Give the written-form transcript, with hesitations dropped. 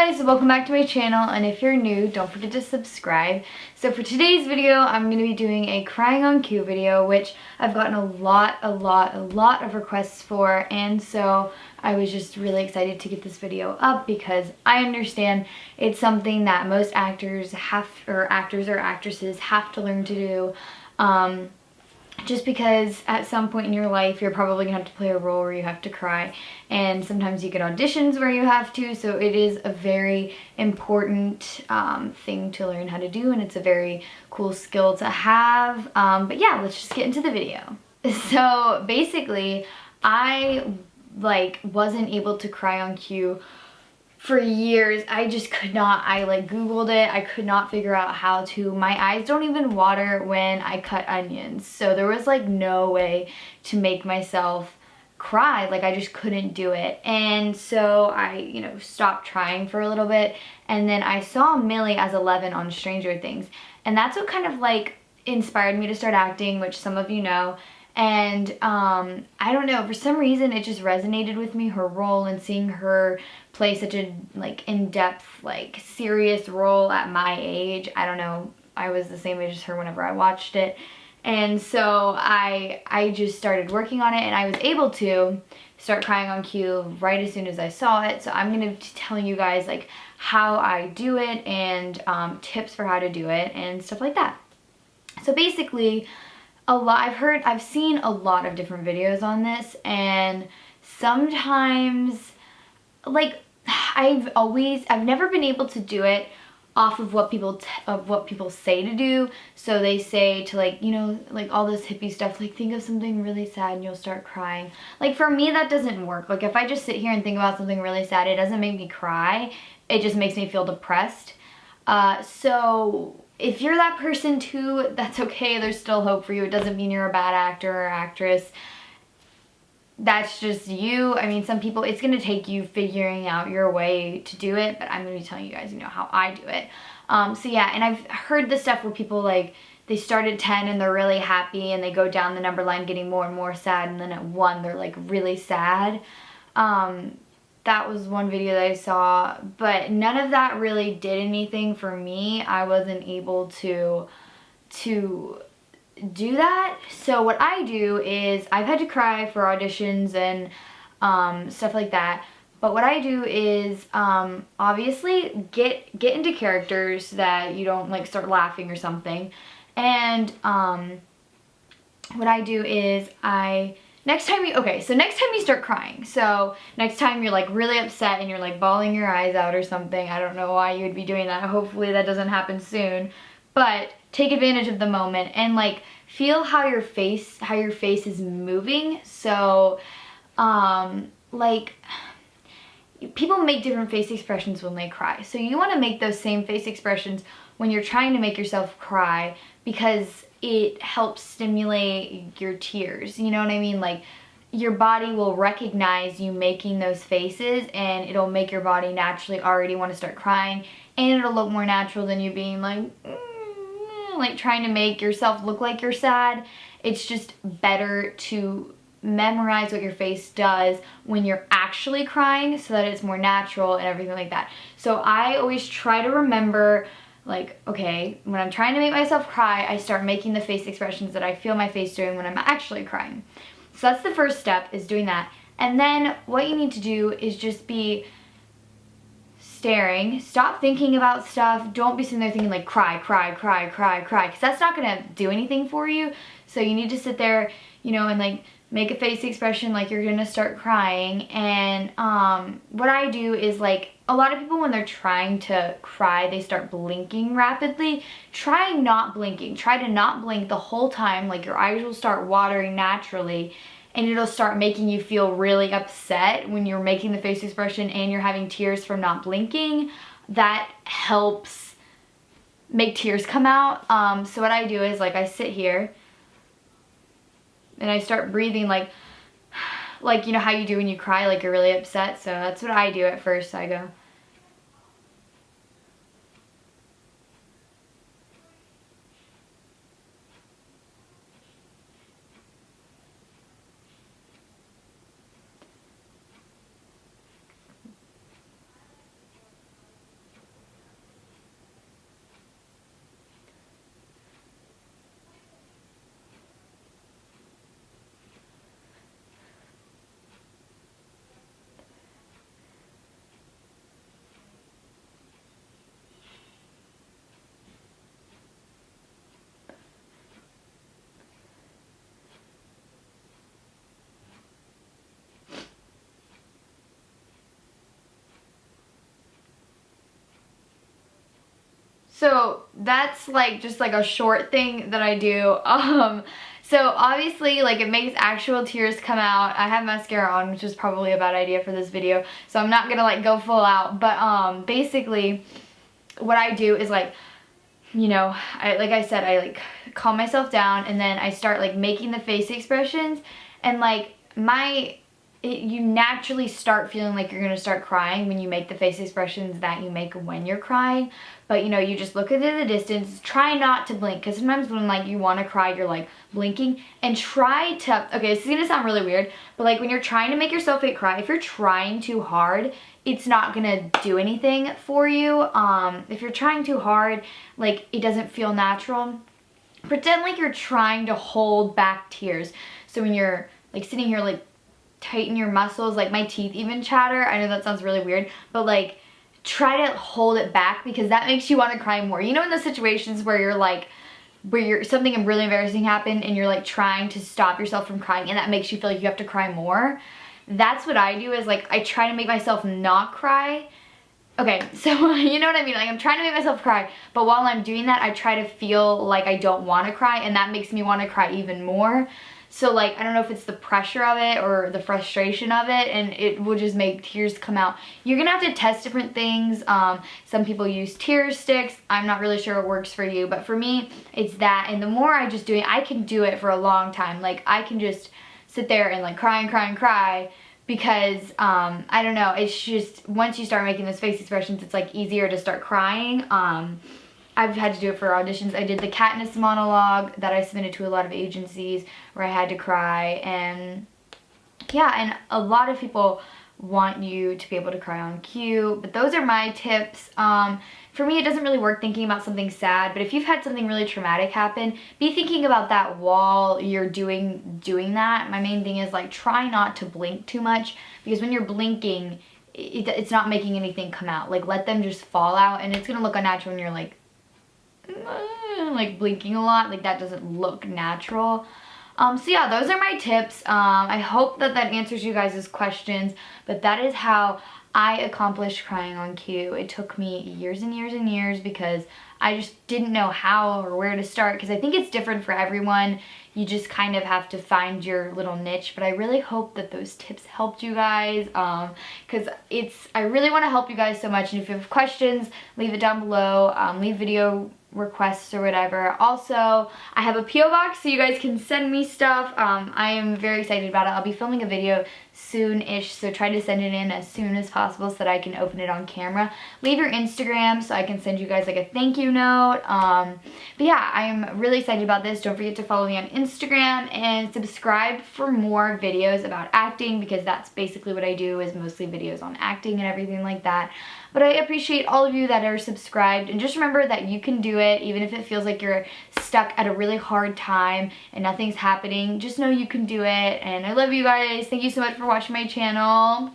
guys, welcome back to my channel, and if you're new, don't forget to subscribe. So for today's video, I'm going to be doing a crying on cue video, which I've gotten a lot of requests for, and so I was just really excited to get this video up because I understand it's something that most actors or actresses have to learn to do. Just because at some point in your life you're probably gonna have to play a role where you have to cry, and sometimes you get auditions where you have to, so it is a very important thing to learn how to do, and it's a very cool skill to have. But yeah, let's just get into the video. So basically I wasn't able to cry on cue for years. I just could not. I googled it. I could not figure out how to. My eyes don't even water when I cut onions, so there was no way to make myself cry. I just couldn't do it. And so I stopped trying for a little bit, and then I saw Millie as 11 on Stranger Things, and that's what kind of inspired me to start acting, which some of you know. And I don't know, for some reason it just resonated with me, her role, and seeing her play such a in-depth serious role at my age. I don't know, I was the same age as her whenever I watched it, and so I just started working on it, and I was able to start crying on cue right as soon as I saw it. So I'm gonna be telling you guys how I do it, and tips for how to do it and stuff like that. So basically, I've seen a lot of different videos on this, and sometimes I've never been able to do it off of what people say to do. So they say to all this hippie stuff, think of something really sad and you'll start crying. For me, that doesn't work. If I just sit here and think about something really sad, it doesn't make me cry. It just makes me feel depressed. So if you're that person too, that's okay. There's still hope for you. It doesn't mean you're a bad actor or actress. That's just you. I mean, some people, it's going to take you figuring out your way to do it, but I'm going to be telling you guys, how I do it. So yeah, and I've heard the stuff where people they start at 10 and they're really happy, and they go down the number line getting more and more sad, and then at 1 they're really sad. That was one video that I saw, but none of that really did anything for me. I wasn't able to do that. So what I do is, I've had to cry for auditions and stuff like that, but what I do is obviously get into characters that you don't start laughing or something. And what I do is next time you start crying, so next time you're really upset and you're bawling your eyes out or something, I don't know why you would be doing that, hopefully that doesn't happen soon, but take advantage of the moment and feel how your face is moving. So people make different face expressions when they cry, so you want to make those same face expressions when you're trying to make yourself cry, because it helps stimulate your tears, you know what I mean? Your body will recognize you making those faces, and it'll make your body naturally already want to start crying, and it'll look more natural than you being trying to make yourself look like you're sad. It's just better to memorize what your face does when you're actually crying, so that it's more natural and everything like that. So I always try to remember, okay, when I'm trying to make myself cry, I start making the face expressions that I feel my face doing when I'm actually crying. So that's the first step, is doing that. And then what you need to do is just be staring. Stop thinking about stuff. Don't be sitting there thinking cry, because that's not gonna do anything for you. So you need to sit there, and make a face expression like you're gonna start crying. And what I do is a lot of people, when they're trying to cry, they start blinking rapidly. Try not blinking. Try to not blink the whole time. Your eyes will start watering naturally, and it'll start making you feel really upset when you're making the face expression and you're having tears from not blinking. That helps make tears come out. So what I do is I sit here and I start breathing you know how you do when you cry, you're really upset. So that's what I do at first. I go, So that's like just like a short thing that I do. So obviously, like, it makes actual tears come out. I have mascara on, which is probably a bad idea for this video, so I'm not gonna like go full out. But basically what I do is, like, you know, like I said, I like calm myself down, and then I start like making the face expressions, and like you naturally start feeling like you're gonna start crying when you make the face expressions that you make when you're crying. But you know, you just look into the distance, try not to blink, because sometimes when like you want to cry, you're like blinking, and try to, okay, this is gonna sound really weird, but like when you're trying to make yourself fake cry, if you're trying too hard, it's not gonna do anything for you. If you're trying too hard, like, it doesn't feel natural. Pretend like you're trying to hold back tears. So when you're like sitting here, like, tighten your muscles, like my teeth even chatter. I know that sounds really weird, but like, try to hold it back, because that makes you want to cry more. You know, in those situations where you're like, something really embarrassing happened and you're like trying to stop yourself from crying, and that makes you feel like you have to cry more. That's what I do, is like I try to make myself not cry. Okay, so you know what I mean? Like, I'm trying to make myself cry, but while I'm doing that, I try to feel like I don't want to cry, and that makes me want to cry even more. So like, I don't know if it's the pressure of it or the frustration of it, and it will just make tears come out. You're gonna have to test different things. Some people use tear sticks. I'm not really sure what works for you, but for me, it's that. And the more I just do it, I can do it for a long time. Like, I can just sit there and like cry and cry and cry, because I don't know, it's just, once you start making those face expressions, it's like easier to start crying. I've had to do it for auditions. I did the Katniss monologue that I submitted to a lot of agencies where I had to cry, and yeah, and a lot of people want you to be able to cry on cue, but those are my tips. For me, it doesn't really work thinking about something sad, but if you've had something really traumatic happen, be thinking about that while you're doing that. My main thing is, like, try not to blink too much, because when you're blinking, it's not making anything come out. Like, let them just fall out, and it's gonna look unnatural when you're like blinking a lot. Like, that doesn't look natural. So yeah, those are my tips. I hope that answers you guys' questions, but that is how I accomplished crying on cue. It took me years and years and years, because I just didn't know how or where to start, because I think it's different for everyone. You just kind of have to find your little niche, but I really hope that those tips helped you guys, because I really want to help you guys so much. And if you have questions, leave it down below. Leave video requests or whatever. Also, I have a PO box, so you guys can send me stuff. I am very excited about it. I'll be filming a video soon-ish, so try to send it in as soon as possible so that I can open it on camera. Leave your Instagram so I can send you guys like a thank you note. But yeah, I am really excited about this. Don't forget to follow me on Instagram and subscribe for more videos about acting, because that's basically what I do, is mostly videos on acting and everything like that. But I appreciate all of you that are subscribed, and just remember that you can do it, even if it feels like you're stuck at a really hard time and nothing's happening. Just know you can do it, and I love you guys. Thank you so much for watching my channel.